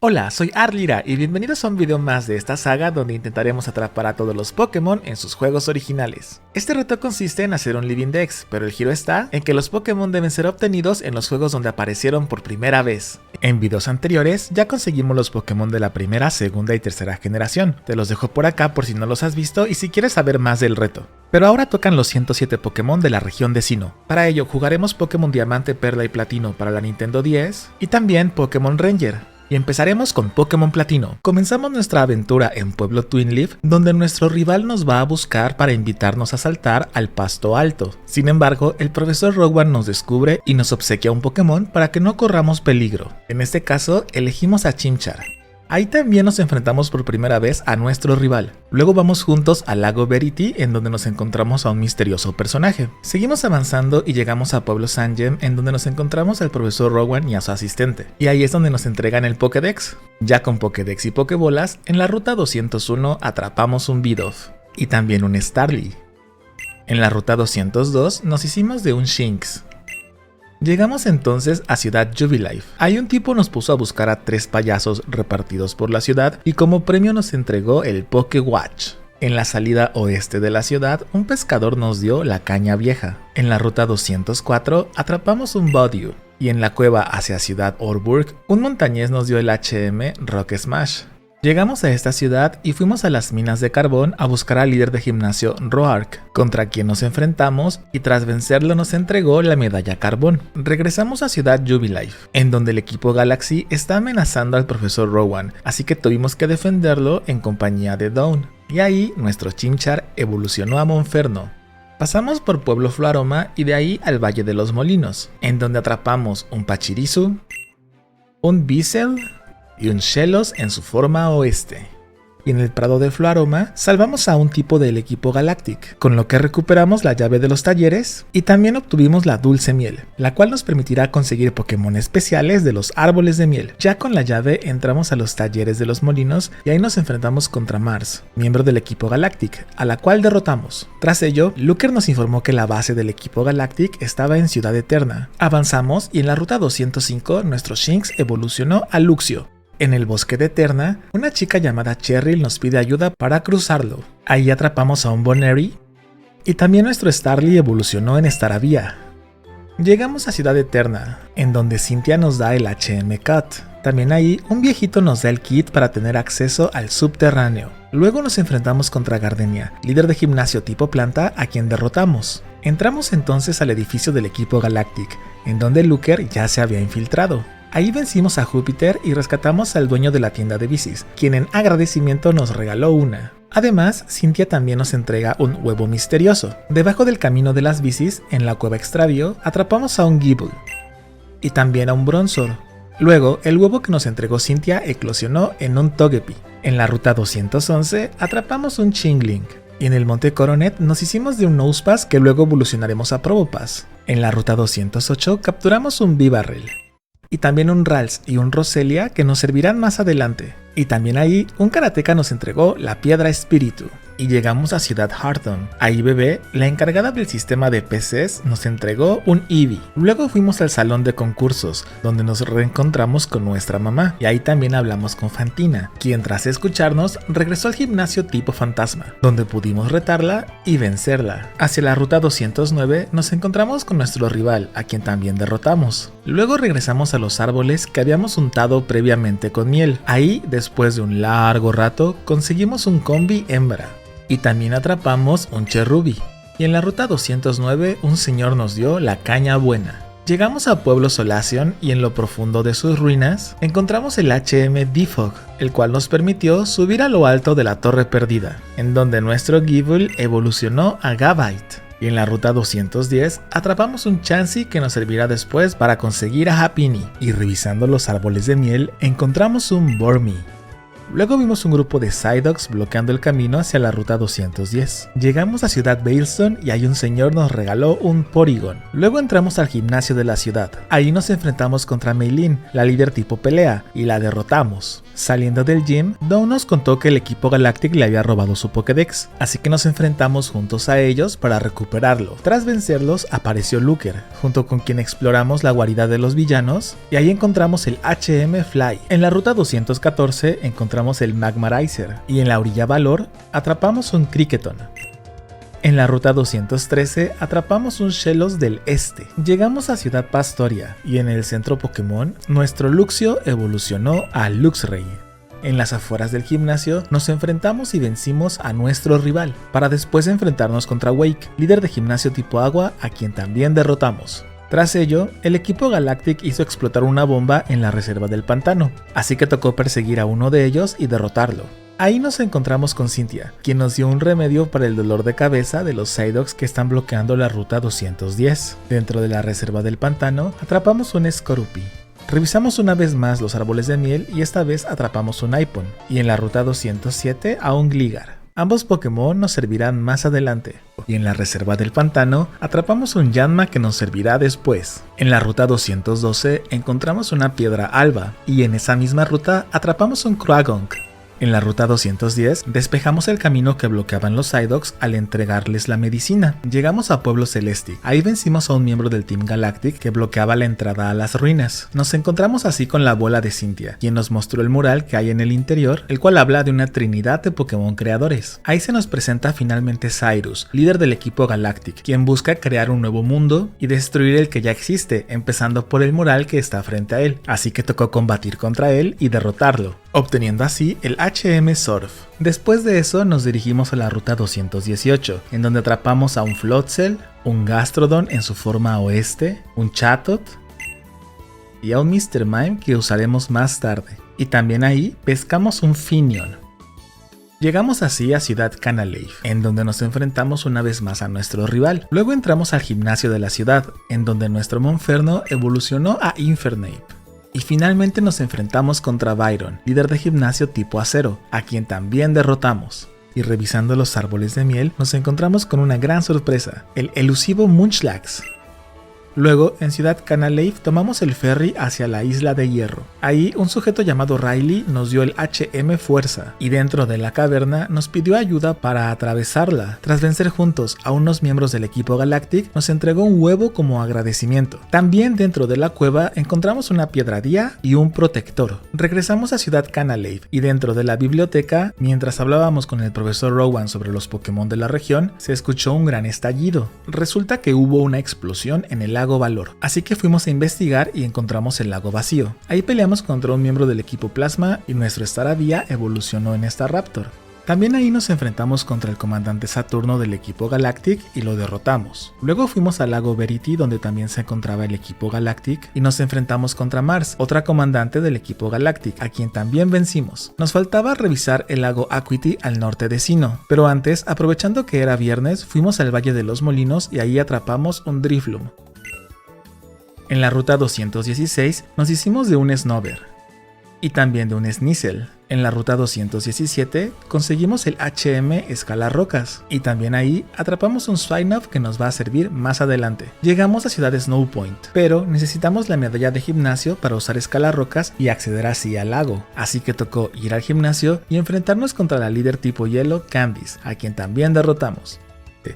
Hola, soy Arlira y bienvenidos a un video más de esta saga donde intentaremos atrapar a todos los Pokémon en sus juegos originales. Este reto consiste en hacer un Living Dex, pero el giro está en que los Pokémon deben ser obtenidos en los juegos donde aparecieron por primera vez. En videos anteriores ya conseguimos los Pokémon de la primera, segunda y tercera generación. Te los dejo por acá por si no los has visto y si quieres saber más del reto. Pero ahora tocan los 107 Pokémon de la región de Sinnoh. Para ello jugaremos Pokémon Diamante, Perla y Platino para la Nintendo 10 y también Pokémon Ranger. Y empezaremos con Pokémon Platino. Comenzamos nuestra aventura en Pueblo Twinleaf, donde nuestro rival nos va a buscar para invitarnos a saltar al pasto alto. Sin embargo, el profesor Rowan nos descubre y nos obsequia un Pokémon para que no corramos peligro. En este caso, elegimos a Chimchar. Ahí también nos enfrentamos por primera vez a nuestro rival. Luego vamos juntos al lago Verity, en donde nos encontramos a un misterioso personaje. Seguimos avanzando y llegamos a Pueblo Sangem, en donde nos encontramos al profesor Rowan y a su asistente. Y ahí es donde nos entregan el Pokédex. Ya con Pokédex y Pokébolas, en la ruta 201 atrapamos un Bidoof y también un Starly. En la ruta 202 nos hicimos de un Shinx. Llegamos entonces a Ciudad Jubilife. Ahí un tipo nos puso a buscar a 3 payasos repartidos por la ciudad y como premio nos entregó el Pokewatch. En la salida oeste de la ciudad, un pescador nos dio la caña vieja. En la ruta 204 atrapamos un Budew. Y en la cueva hacia Ciudad Orburg, un montañés nos dio el HM Rock Smash. Llegamos a esta ciudad y fuimos a las minas de carbón a buscar al líder de gimnasio Roark, contra quien nos enfrentamos y tras vencerlo nos entregó la medalla carbón. Regresamos a Ciudad Jubilife, en donde el equipo Galaxy está amenazando al profesor Rowan, así que tuvimos que defenderlo en compañía de Dawn. Y ahí nuestro Chimchar evolucionó a Monferno. Pasamos por Pueblo Floaroma y de ahí al Valle de los Molinos, en donde atrapamos un Pachirisu, un Bissell y un Shellos en su forma oeste. Y en el prado de Floaroma salvamos a un tipo del equipo Galactic, con lo que recuperamos la llave de los talleres y también obtuvimos la dulce miel, la cual nos permitirá conseguir Pokémon especiales de los árboles de miel. Ya con la llave entramos a los talleres de los molinos y ahí nos enfrentamos contra Mars, miembro del equipo Galactic, a la cual derrotamos. Tras ello, Luker nos informó que la base del equipo Galactic estaba en Ciudad Eterna. Avanzamos y en la ruta 205 nuestro Shinx evolucionó a Luxio. En el bosque de Eterna, una chica llamada Cheryl nos pide ayuda para cruzarlo. Ahí atrapamos a un Boneri y también nuestro Starly evolucionó en Staravia. Llegamos a Ciudad Eterna, en donde Cynthia nos da el HM Cut. También ahí, un viejito nos da el kit para tener acceso al subterráneo. Luego nos enfrentamos contra Gardenia, líder de gimnasio tipo planta a quien derrotamos. Entramos entonces al edificio del equipo Galactic, en donde Luker ya se había infiltrado. Ahí vencimos a Júpiter y rescatamos al dueño de la tienda de bicis, quien en agradecimiento nos regaló una. Además, Cynthia también nos entrega un huevo misterioso. Debajo del camino de las bicis, en la cueva extravío, atrapamos a un Gible y también a un Bronzor. Luego, el huevo que nos entregó Cynthia eclosionó en un Togepi. En la ruta 211, atrapamos un Chingling. Y en el Monte Coronet nos hicimos de un Nosepass que luego evolucionaremos a Probopass. En la ruta 208 capturamos un Bibarel. Y también un Ralts y un Roselia que nos servirán más adelante. Y también ahí, un Karateka nos entregó la Piedra Espíritu. Y llegamos a Ciudad Hearthome. Ahí Bebé, la encargada del sistema de PCs, nos entregó un Eevee. Luego fuimos al salón de concursos, donde nos reencontramos con nuestra mamá. Y ahí también hablamos con Fantina, quien tras escucharnos, regresó al gimnasio tipo fantasma, donde pudimos retarla y vencerla. Hacia la ruta 209 nos encontramos con nuestro rival, a quien también derrotamos. Luego regresamos a los árboles que habíamos untado previamente con miel. Ahí, después de un largo rato, conseguimos un Combi hembra. Y también atrapamos un Cherubi. Y en la ruta 209 un señor nos dio la caña buena. Llegamos a Pueblo Solaceon y en lo profundo de sus ruinas encontramos el HM Defog, el cual nos permitió subir a lo alto de la Torre Perdida, en donde nuestro Gible evolucionó a Gabite. Y en la ruta 210 atrapamos un Chansey que nos servirá después para conseguir a Happiny. Y revisando los árboles de miel encontramos un Bormy. Luego vimos un grupo de Psyducks bloqueando el camino hacia la ruta 210. Llegamos a Ciudad Veilstone y ahí un señor nos regaló un Porygon. Luego entramos al gimnasio de la ciudad. Ahí nos enfrentamos contra Meilin, la líder tipo pelea, y la derrotamos. Saliendo del gym, Dawn nos contó que el equipo Galactic le había robado su Pokédex, así que nos enfrentamos juntos a ellos para recuperarlo. Tras vencerlos apareció Looker, junto con quien exploramos la guarida de los villanos, y ahí encontramos el HM Fly. En la ruta 214 encontramos el Magmarizer, y en la orilla Valor atrapamos un Kricketon. En la ruta 213 atrapamos un Shellos del Este. Llegamos a Ciudad Pastoria y en el centro Pokémon, nuestro Luxio evolucionó a Luxray. En las afueras del gimnasio nos enfrentamos y vencimos a nuestro rival, para después enfrentarnos contra Wake, líder de gimnasio tipo agua, a quien también derrotamos. Tras ello, el equipo Galactic hizo explotar una bomba en la reserva del pantano, así que tocó perseguir a uno de ellos y derrotarlo. Ahí nos encontramos con Cynthia, quien nos dio un remedio para el dolor de cabeza de los Psyducks que están bloqueando la ruta 210. Dentro de la reserva del pantano, atrapamos un Skorupi. Revisamos una vez más los árboles de miel y esta vez atrapamos un Aipon, y en la ruta 207 a un Gligar. Ambos Pokémon nos servirán más adelante. Y en la reserva del pantano, atrapamos un Yanma que nos servirá después. En la ruta 212 encontramos una piedra alba, y en esa misma ruta atrapamos un Croagunk. En la ruta 210 despejamos el camino que bloqueaban los Psyducks al entregarles la medicina. Llegamos a Pueblo Celestic. Ahí vencimos a un miembro del Team Galactic que bloqueaba la entrada a las ruinas. Nos encontramos así con la abuela de Cynthia, quien nos mostró el mural que hay en el interior, el cual habla de una trinidad de Pokémon creadores. Ahí se nos presenta finalmente Cyrus, líder del equipo Galactic, quien busca crear un nuevo mundo y destruir el que ya existe, empezando por el mural que está frente a él. Así que tocó combatir contra él y derrotarlo, obteniendo así el HM Surf. Después de eso nos dirigimos a la ruta 218, en donde atrapamos a un Floatzel, un Gastrodon en su forma oeste, un Chatot y a un Mr. Mime que usaremos más tarde. Y también ahí pescamos un Finneon. Llegamos así a Ciudad Canaleif, en donde nos enfrentamos una vez más a nuestro rival. Luego entramos al gimnasio de la ciudad, en donde nuestro Monferno evolucionó a Infernape. Y finalmente nos enfrentamos contra Byron, líder de gimnasio tipo acero, a quien también derrotamos. Y revisando los árboles de miel, nos encontramos con una gran sorpresa, el elusivo Munchlax. Luego, en Ciudad Canaleif tomamos el ferry hacia la Isla de Hierro. Ahí, un sujeto llamado Riley nos dio el HM Fuerza, y dentro de la caverna nos pidió ayuda para atravesarla. Tras vencer juntos a unos miembros del equipo Galactic, nos entregó un huevo como agradecimiento. También dentro de la cueva encontramos una piedradía y un protector. Regresamos a Ciudad Canaleif, y dentro de la biblioteca, mientras hablábamos con el profesor Rowan sobre los Pokémon de la región, se escuchó un gran estallido. Resulta que hubo una explosión en el lago Valor, así que fuimos a investigar y encontramos el lago vacío. Ahí peleamos contra un miembro del equipo Plasma y nuestro Staravia evolucionó en Staraptor. También ahí nos enfrentamos contra el comandante Saturno del equipo Galactic y lo derrotamos. Luego fuimos al lago Verity, donde también se encontraba el equipo Galactic, y nos enfrentamos contra Mars, otra comandante del equipo Galactic, a quien también vencimos. Nos faltaba revisar el lago Acuity al norte de Sinnoh, pero antes, aprovechando que era viernes, fuimos al Valle de los Molinos y ahí atrapamos un Drifloon. En la ruta 216 nos hicimos de un Snover y también de un Sneasel. En la ruta 217 conseguimos el HM Escalar Rocas y también ahí atrapamos un Swinub que nos va a servir más adelante. Llegamos a Ciudad Snowpoint, pero necesitamos la medalla de gimnasio para usar Escalar Rocas y acceder así al lago. Así que tocó ir al gimnasio y enfrentarnos contra la líder tipo hielo Candice, a quien también derrotamos.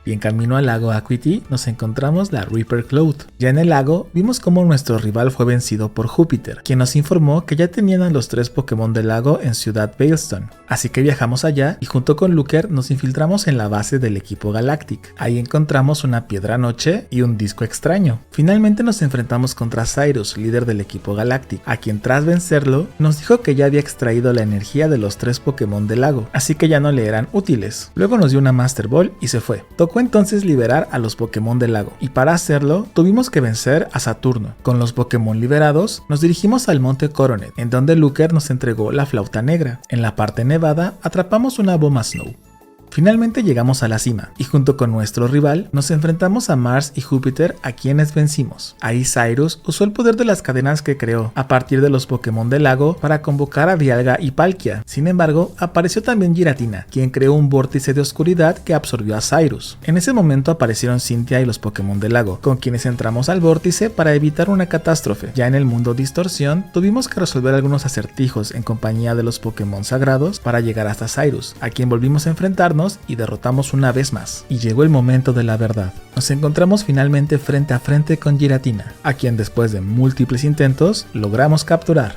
Y en camino al lago Acuity nos encontramos la Reaper Cloud. Ya en el lago vimos cómo nuestro rival fue vencido por Júpiter, quien nos informó que ya tenían a los 3 Pokémon del lago en Ciudad Veilstone. Así que viajamos allá y junto con Looker nos infiltramos en la base del equipo Galactic. Ahí encontramos una piedra noche y un disco extraño. Finalmente nos enfrentamos contra Cyrus, líder del equipo Galactic, a quien tras vencerlo nos dijo que ya había extraído la energía de los 3 Pokémon del lago, así que ya no le eran útiles. Luego nos dio una Master Ball y se fue. Tocó entonces liberar a los Pokémon del lago, y para hacerlo tuvimos que vencer a Saturno. Con los Pokémon liberados, nos dirigimos al monte Coronet, en donde Looker nos entregó la flauta negra. En la parte nevada, atrapamos una Abomasnow. Finalmente llegamos a la cima, y junto con nuestro rival, nos enfrentamos a Mars y Júpiter, a quienes vencimos. Ahí Cyrus usó el poder de las cadenas que creó, a partir de los Pokémon del lago, para convocar a Dialga y Palkia. Sin embargo, apareció también Giratina, quien creó un vórtice de oscuridad que absorbió a Cyrus. En ese momento aparecieron Cynthia y los Pokémon del lago, con quienes entramos al vórtice para evitar una catástrofe. Ya en el mundo Distorsión, tuvimos que resolver algunos acertijos en compañía de los Pokémon sagrados para llegar hasta Cyrus, a quien volvimos a enfrentarnos y derrotamos una vez más. Y llegó el momento de la verdad. Nos encontramos finalmente frente a frente con Giratina, a quien después de múltiples intentos logramos capturar.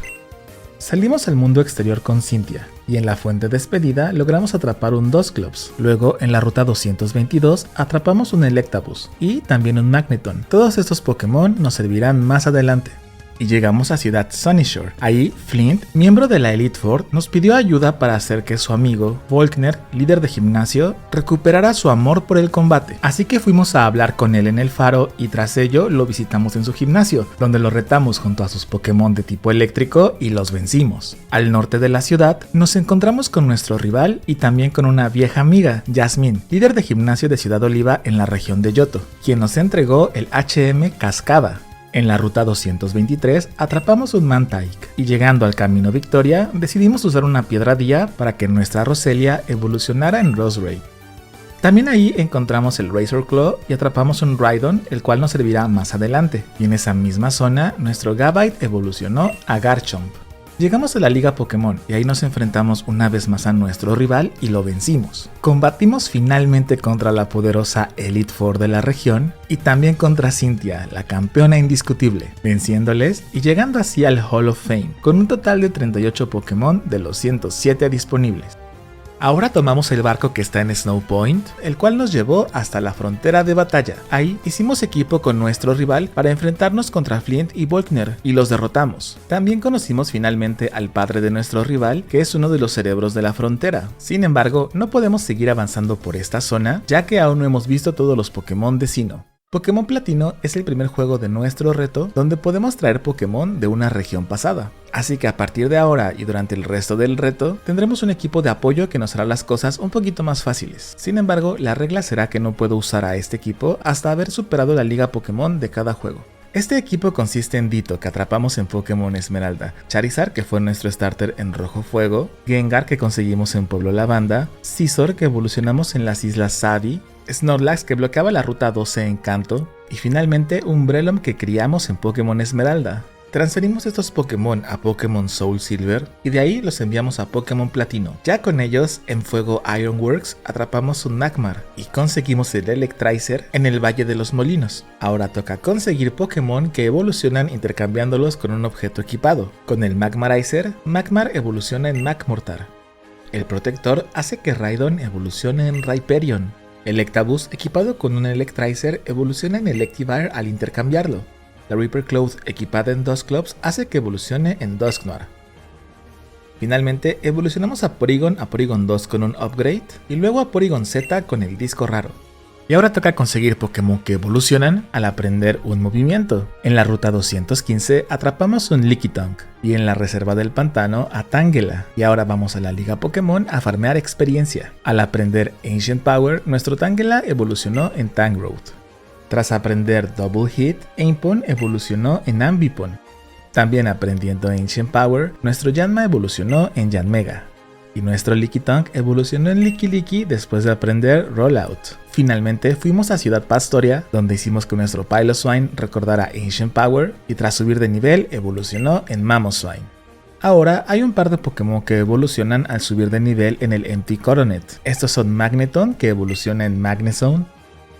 Salimos al mundo exterior con Cynthia, y en la fuente despedida logramos atrapar un Dusclops. Luego, en la ruta 222, atrapamos un Electabuzz y también un Magneton. Todos estos Pokémon nos servirán más adelante. Y llegamos a Ciudad Sunyshore. Ahí, Flint, miembro de la Elite Four, nos pidió ayuda para hacer que su amigo, Volkner, líder de gimnasio, recuperara su amor por el combate. Así que fuimos a hablar con él en el faro y tras ello lo visitamos en su gimnasio, donde lo retamos junto a sus Pokémon de tipo eléctrico y los vencimos. Al norte de la ciudad, nos encontramos con nuestro rival y también con una vieja amiga, Jasmine, líder de gimnasio de Ciudad Oliva en la región de Yoto, quien nos entregó el HM Cascada. En la ruta 223 atrapamos un Mantyke y llegando al camino Victoria decidimos usar una piedra día para que nuestra Roselia evolucionara en Roserade. También ahí encontramos el Razor Claw y atrapamos un Rhydon, el cual nos servirá más adelante, y en esa misma zona nuestro Gabite evolucionó a Garchomp. Llegamos a la Liga Pokémon y ahí nos enfrentamos una vez más a nuestro rival y lo vencimos. Combatimos finalmente contra la poderosa Elite Four de la región y también contra Cynthia, la campeona indiscutible, venciéndoles y llegando así al Hall of Fame, con un total de 38 Pokémon de los 107 disponibles. Ahora tomamos el barco que está en Snow Point, el cual nos llevó hasta la frontera de batalla. Ahí hicimos equipo con nuestro rival para enfrentarnos contra Flint y Volkner y los derrotamos. También conocimos finalmente al padre de nuestro rival, que es uno de los cerebros de la frontera. Sin embargo, no podemos seguir avanzando por esta zona, ya que aún no hemos visto todos los Pokémon de Sinnoh. Pokémon Platino es el primer juego de nuestro reto donde podemos traer Pokémon de una región pasada. Así que a partir de ahora y durante el resto del reto tendremos un equipo de apoyo que nos hará las cosas un poquito más fáciles. Sin embargo, la regla será que no puedo usar a este equipo hasta haber superado la liga Pokémon de cada juego. Este equipo consiste en Ditto, que atrapamos en Pokémon Esmeralda, Charizard, que fue nuestro starter en Rojo Fuego, Gengar, que conseguimos en Pueblo Lavanda, Scizor, que evolucionamos en las Islas Sadi, Snorlax, que bloqueaba la ruta 12 en Kanto, y finalmente un Breloom que criamos en Pokémon Esmeralda. Transferimos estos Pokémon a Pokémon Soul Silver y de ahí los enviamos a Pokémon Platino. Ya con ellos, en Fuego Ironworks, atrapamos un Magmar y conseguimos el Electrizer en el Valle de los Molinos. Ahora toca conseguir Pokémon que evolucionan intercambiándolos con un objeto equipado. Con el Magmarizer, Magmar evoluciona en Magmortar. El Protector hace que Rhydon evolucione en Rhyperion. Electabuzz, equipado con un Electrizer, evoluciona en Electivire al intercambiarlo. La Reaper Cloth, equipada en Dusclops, hace que evolucione en Dusknoir. Finalmente, evolucionamos a Porygon 2 con un Upgrade, y luego a Porygon Z con el disco raro. Y ahora toca conseguir Pokémon que evolucionan al aprender un movimiento. En la ruta 215 atrapamos un Lickitung y en la reserva del pantano a Tangela. Y ahora vamos a la liga Pokémon a farmear experiencia. Al aprender Ancient Power, nuestro Tangela evolucionó en Tangrowth. Tras aprender Double Hit, Aimpon evolucionó en Ambipom. También aprendiendo Ancient Power, nuestro Yanma evolucionó en Yanmega. Y nuestro Lickitung evolucionó en Lickilicky después de aprender Rollout. Finalmente fuimos a Ciudad Pastoria, donde hicimos que nuestro Piloswine recordara Ancient Power y tras subir de nivel evolucionó en Mamoswine. Ahora hay un par de Pokémon que evolucionan al subir de nivel en el Empty Coronet. Estos son Magneton, que evoluciona en Magnezone,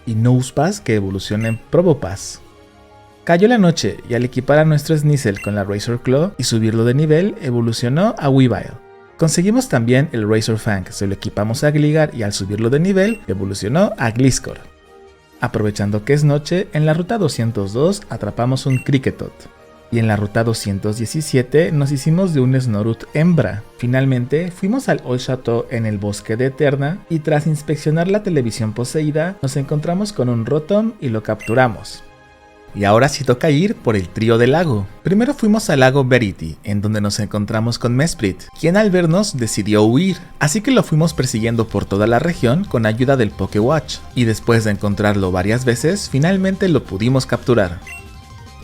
y Nosepass, que evoluciona en Probopass. Cayó la noche y al equipar a nuestro Sneasel con la Razor Claw y subirlo de nivel evolucionó a Weavile. Conseguimos también el Razor Fang, se lo equipamos a Gligar y al subirlo de nivel evolucionó a Gliscor. Aprovechando que es noche, en la ruta 202 atrapamos un Kricketot. Y en la ruta 217 nos hicimos de un Snorunt hembra. Finalmente fuimos al Old Chateau en el bosque de Eterna y tras inspeccionar la televisión poseída nos encontramos con un Rotom y lo capturamos. Y ahora sí toca ir por el trío del lago. Primero fuimos al lago Verity, en donde nos encontramos con Mesprit, quien al vernos decidió huir, así que lo fuimos persiguiendo por toda la región con ayuda del Pokewatch, y después de encontrarlo varias veces, finalmente lo pudimos capturar.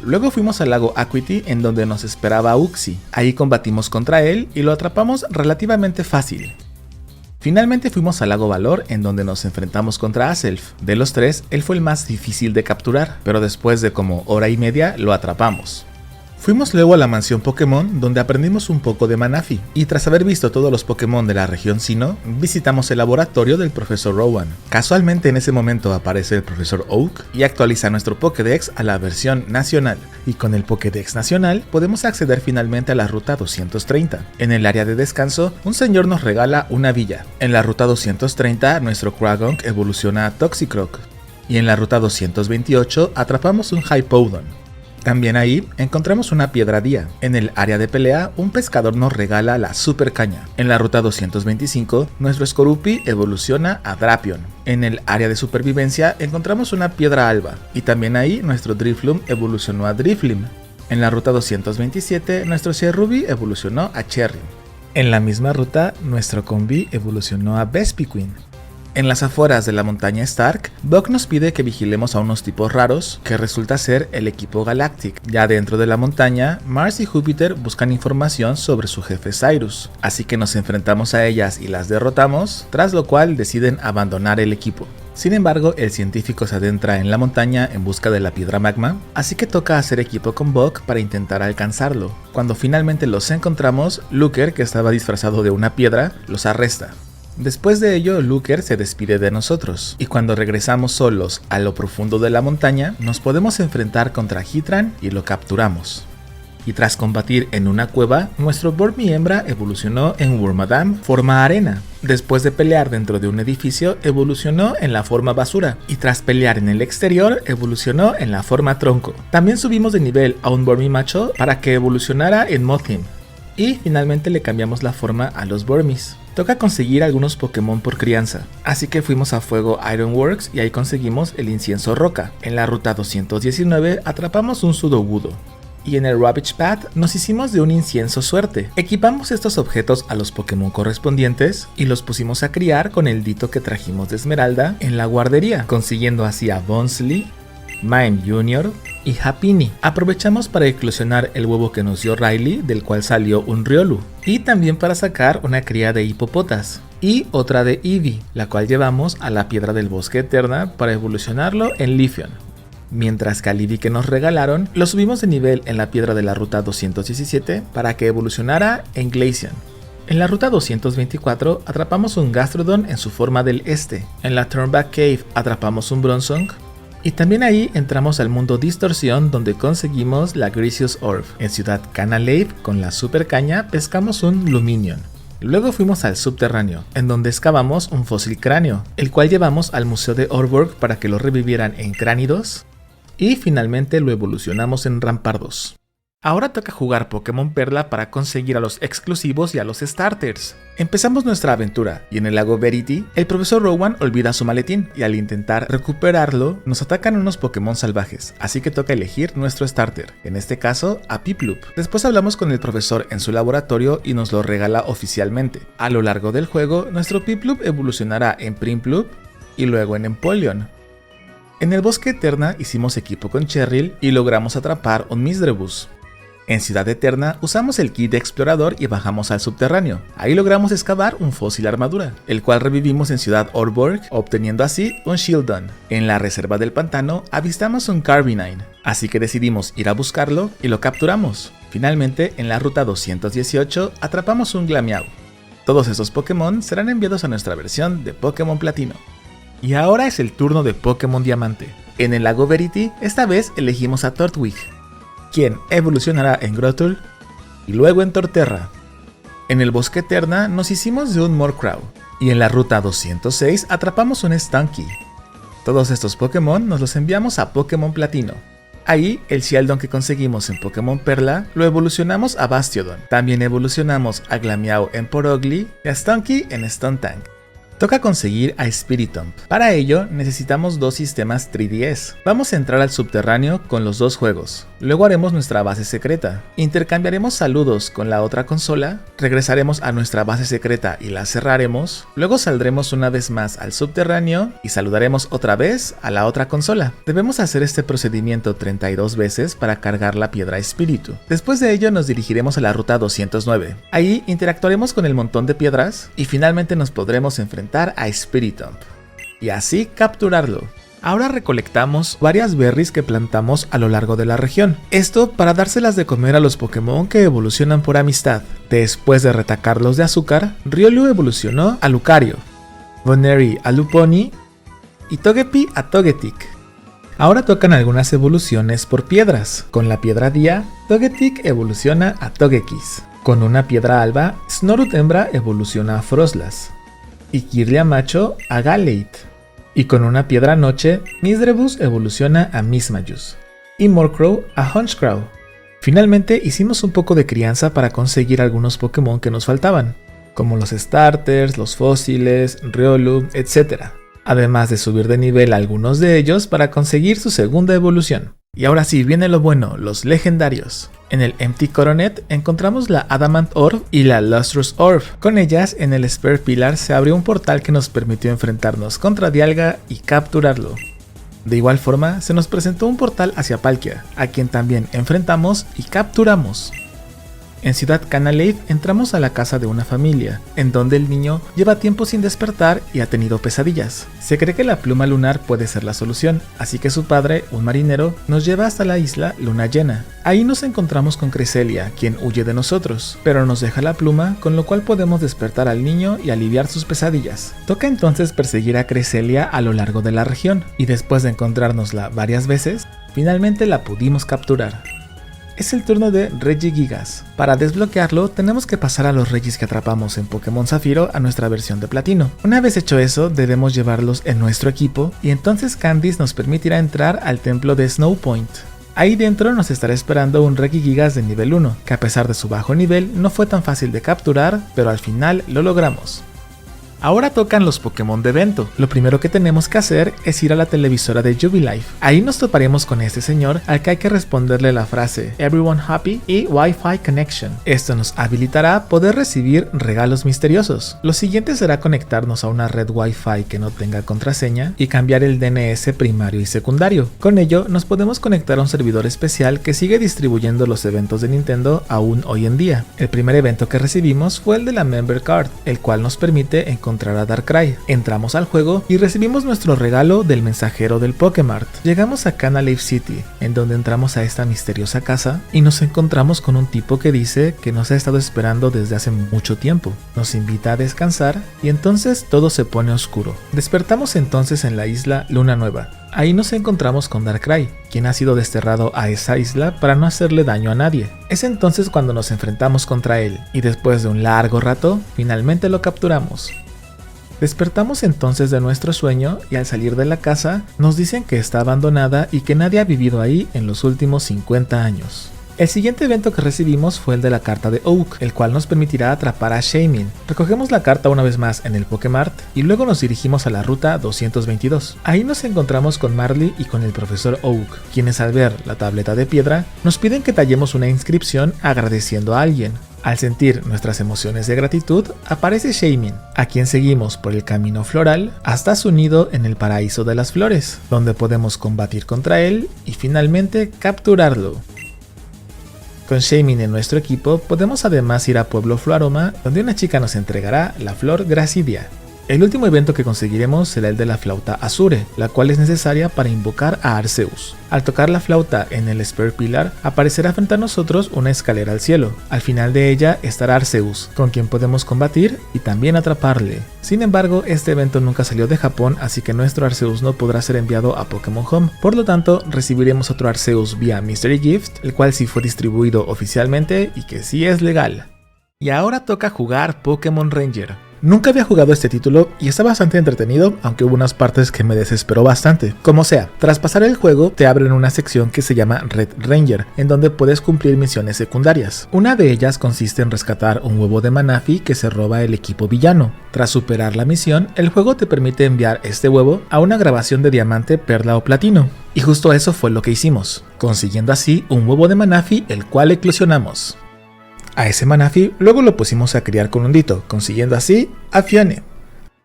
Luego fuimos al lago Acuity, en donde nos esperaba Uxie. Ahí combatimos contra él y lo atrapamos relativamente fácil. Finalmente fuimos al lago Valor, en donde nos enfrentamos contra Azelf. De los tres, él fue el más difícil de capturar, pero después de como hora y media lo atrapamos. Fuimos luego a la mansión Pokémon, donde aprendimos un poco de Manaphy, y tras haber visto todos los Pokémon de la región Sinnoh, visitamos el laboratorio del Profesor Rowan. Casualmente en ese momento aparece el Profesor Oak y actualiza nuestro Pokédex a la versión nacional, y con el Pokédex nacional podemos acceder finalmente a la ruta 230. En el área de descanso, un señor nos regala una villa. En la ruta 230, nuestro Cragonk evoluciona a Toxicroak, y en la ruta 228 atrapamos un Hippowdon. También ahí encontramos una piedra día. En el área de pelea, un pescador nos regala la super caña. En la ruta 225, nuestro Skorupi evoluciona a Drapion. En el área de supervivencia encontramos una piedra alba. Y también ahí nuestro Drifloon evolucionó a Driflim. En la ruta 227, nuestro Cherubi evolucionó a Cherry. En la misma ruta, nuestro Combi evolucionó a Vespiquen. En las afueras de la montaña Stark, Buck nos pide que vigilemos a unos tipos raros, que resulta ser el equipo Galactic. Ya dentro de la montaña, Mars y Júpiter buscan información sobre su jefe Cyrus, así que nos enfrentamos a ellas y las derrotamos, tras lo cual deciden abandonar el equipo. Sin embargo, el científico se adentra en la montaña en busca de la piedra magma, así que toca hacer equipo con Buck para intentar alcanzarlo. Cuando finalmente los encontramos, Looker, que estaba disfrazado de una piedra, los arresta. Después de ello, Looker se despide de nosotros, y cuando regresamos solos a lo profundo de la montaña, nos podemos enfrentar contra Heatran y lo capturamos. Y tras combatir en una cueva, nuestro Burmy hembra evolucionó en Wormadam, forma arena. Después de pelear dentro de un edificio, evolucionó en la forma basura, y tras pelear en el exterior, evolucionó en la forma tronco. También subimos de nivel a un Burmy macho para que evolucionara en Mothim. Y finalmente le cambiamos la forma a los Burmys. Toca conseguir algunos Pokémon por crianza, así que fuimos a Fuego Ironworks y ahí conseguimos el incienso roca. En la ruta 219 atrapamos un Sudowoodo. Y en el Ravage Path nos hicimos de un incienso suerte. Equipamos estos objetos a los Pokémon correspondientes y los pusimos a criar con el dito que trajimos de Esmeralda en la guardería, consiguiendo así a Bonsly, Mime Jr. y Happiny. Aprovechamos para eclosionar el huevo que nos dio Riley, del cual salió un Riolu, y también para sacar una cría de Hippopotas y otra de Eevee, la cual llevamos a la piedra del bosque eterna para evolucionarlo en Leafeon. Mientras que al Eevee que nos regalaron, lo subimos de nivel en la piedra de la ruta 217 para que evolucionara en Glaceon. En la ruta 224 atrapamos un Gastrodon en su forma del este. En la Turnback Cave atrapamos un Bronzong. Y también ahí entramos al mundo Distorsión, donde conseguimos la Grisius Orb. En Ciudad Canalave, con la super caña, pescamos un Luminion. Luego fuimos al subterráneo, en donde excavamos un fósil cráneo, el cual llevamos al museo de Orborg para que lo revivieran en Cránidos. Y finalmente lo evolucionamos en Rampardos. Ahora toca jugar Pokémon Perla para conseguir a los exclusivos y a los starters. Empezamos nuestra aventura, y en el lago Verity, el profesor Rowan olvida su maletín, y al intentar recuperarlo, nos atacan unos Pokémon salvajes, así que toca elegir nuestro starter, en este caso a Piplup. Después hablamos con el profesor en su laboratorio y nos lo regala oficialmente. A lo largo del juego, nuestro Piplup evolucionará en Primplup y luego en Empoleon. En el bosque Eterna hicimos equipo con Cheryl y logramos atrapar un Misdreavus. En Ciudad Eterna usamos el kit de explorador y bajamos al subterráneo. Ahí logramos excavar un fósil armadura, el cual revivimos en Ciudad Orborg, obteniendo así un Shieldon. En la reserva del pantano avistamos un Carbonite, así que decidimos ir a buscarlo y lo capturamos. Finalmente, en la ruta 218 atrapamos un Glameow. Todos esos Pokémon serán enviados a nuestra versión de Pokémon Platino. Y ahora es el turno de Pokémon Diamante. En el lago Verity, esta vez elegimos a Turtwig, quien evolucionará en Grotle y luego en Torterra. En el bosque Eterna nos hicimos de un Murkrow, y en la ruta 206 atrapamos un Stunky. Todos estos Pokémon nos los enviamos a Pokémon Platino. Ahí, el Shieldon que conseguimos en Pokémon Perla lo evolucionamos a Bastiodon. También evolucionamos a Glameow en Porogly y a Stunky en Stuntank. Toca conseguir a Spiritomb. Para ello necesitamos dos sistemas 3DS. Vamos a entrar al subterráneo con los dos juegos. Luego haremos nuestra base secreta. Intercambiaremos saludos con la otra consola. Regresaremos a nuestra base secreta y la cerraremos. Luego saldremos una vez más al subterráneo y saludaremos otra vez a la otra consola. Debemos hacer este procedimiento 32 veces para cargar la piedra espíritu. Después de ello nos dirigiremos a la ruta 209. Ahí interactuaremos con el montón de piedras y finalmente nos podremos enfrentar a Spiritomb y así capturarlo. Ahora recolectamos varias berries que plantamos a lo largo de la región. Esto para dárselas de comer a los Pokémon que evolucionan por amistad. Después de retacarlos de azúcar, Riolu evolucionó a Lucario, Boneri a Luponi y Togepi a Togetic. Ahora tocan algunas evoluciones por piedras. Con la piedra Dia, Togetic evoluciona a Togekiss. Con una piedra alba, Snorunt hembra evoluciona a Froslas y Kirlia macho a Gallade. Y con una piedra noche, Misdreavus evoluciona a Mismagius y Murkrow a Honchkrow. Finalmente hicimos un poco de crianza para conseguir algunos Pokémon que nos faltaban, como los starters, los fósiles, Riolu, etc. Además de subir de nivel a algunos de ellos para conseguir su segunda evolución. Y ahora sí, viene lo bueno, los legendarios. En el Empty Coronet encontramos la Adamant Orb y la Lustrous Orb. Con ellas, en el Spare Pillar se abrió un portal que nos permitió enfrentarnos contra Dialga y capturarlo. De igual forma, se nos presentó un portal hacia Palkia, a quien también enfrentamos y capturamos. En Ciudad Canalave entramos a la casa de una familia, en donde el niño lleva tiempo sin despertar y ha tenido pesadillas. Se cree que la pluma lunar puede ser la solución, así que su padre, un marinero, nos lleva hasta la isla Luna Llena. Ahí nos encontramos con Cresselia, quien huye de nosotros, pero nos deja la pluma, con lo cual podemos despertar al niño y aliviar sus pesadillas. Toca entonces perseguir a Cresselia a lo largo de la región, y después de encontrárnosla varias veces, finalmente la pudimos capturar. Es el turno de Regigigas. Para desbloquearlo tenemos que pasar a los Regis que atrapamos en Pokémon Zafiro a nuestra versión de Platino. Una vez hecho eso, debemos llevarlos en nuestro equipo y entonces Candice nos permitirá entrar al templo de Snow Point. Ahí dentro nos estará esperando un Regigigas de nivel 1, que a pesar de su bajo nivel no fue tan fácil de capturar, pero al final lo logramos. Ahora tocan los Pokémon de evento. Lo primero que tenemos que hacer es ir a la televisora de Jubilife. Ahí nos toparemos con este señor al que hay que responderle la frase Everyone Happy y Wi-Fi Connection. Esto nos habilitará poder recibir regalos misteriosos. Lo siguiente será conectarnos a una red Wi-Fi que no tenga contraseña y cambiar el DNS primario y secundario. Con ello nos podemos conectar a un servidor especial que sigue distribuyendo los eventos de Nintendo aún hoy en día. El primer evento que recibimos fue el de la Member Card, el cual nos permite encontrar a Darkrai. Entramos al juego y recibimos nuestro regalo del mensajero del Pokémart. Llegamos a Canalave City, en donde entramos a esta misteriosa casa y nos encontramos con un tipo que dice que nos ha estado esperando desde hace mucho tiempo. Nos invita a descansar y entonces todo se pone oscuro. Despertamos entonces en la isla Luna Nueva. Ahí nos encontramos con Darkrai, quien ha sido desterrado a esa isla para no hacerle daño a nadie. Es entonces cuando nos enfrentamos contra él, y después de un largo rato, finalmente lo capturamos. Despertamos entonces de nuestro sueño y al salir de la casa nos dicen que está abandonada y que nadie ha vivido ahí en los últimos 50 años. El siguiente evento que recibimos fue el de la carta de Oak, el cual nos permitirá atrapar a Shaymin. Recogemos la carta una vez más en el Pokémart y luego nos dirigimos a la ruta 222. Ahí nos encontramos con Marley y con el profesor Oak, quienes al ver la tableta de piedra nos piden que tallemos una inscripción agradeciendo a alguien. Al sentir nuestras emociones de gratitud, aparece Shaymin, a quien seguimos por el camino floral hasta su nido en el paraíso de las flores, donde podemos combatir contra él y finalmente capturarlo. Con Shaymin en nuestro equipo, podemos además ir a Pueblo Floaroma, donde una chica nos entregará la flor Gracidia. El último evento que conseguiremos será el de la flauta Azure, la cual es necesaria para invocar a Arceus. Al tocar la flauta en el Spare Pillar, aparecerá frente a nosotros una escalera al cielo. Al final de ella estará Arceus, con quien podemos combatir y también atraparle. Sin embargo, este evento nunca salió de Japón, así que nuestro Arceus no podrá ser enviado a Pokémon Home. Por lo tanto, recibiremos otro Arceus vía Mystery Gift, el cual sí fue distribuido oficialmente y que sí es legal. Y ahora toca jugar Pokémon Ranger. Nunca había jugado este título y está bastante entretenido, aunque hubo unas partes que me desesperó bastante. Como sea, tras pasar el juego te abren una sección que se llama Red Ranger, en donde puedes cumplir misiones secundarias. Una de ellas consiste en rescatar un huevo de Manaphy que se roba el equipo villano. Tras superar la misión, el juego te permite enviar este huevo a una grabación de diamante, perla o platino. Y justo eso fue lo que hicimos, consiguiendo así un huevo de Manaphy, el cual eclosionamos. A ese Manaphy luego lo pusimos a criar con un Ditto, consiguiendo así a Phione.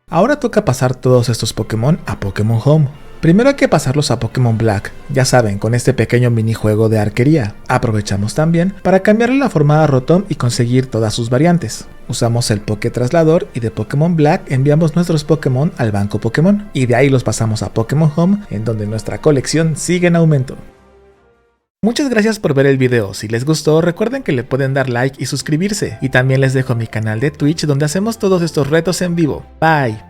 Ahora toca pasar todos estos Pokémon a Pokémon Home. Primero hay que pasarlos a Pokémon Black, ya saben, con este pequeño minijuego de arquería. Aprovechamos también para cambiarle la forma a Rotom y conseguir todas sus variantes. Usamos el Poké Traslador y de Pokémon Black enviamos nuestros Pokémon al banco Pokémon, y de ahí los pasamos a Pokémon Home, en donde nuestra colección sigue en aumento. Muchas gracias por ver el video. Si les gustó, recuerden que le pueden dar like y suscribirse, y también les dejo mi canal de Twitch donde hacemos todos estos retos en vivo. Bye.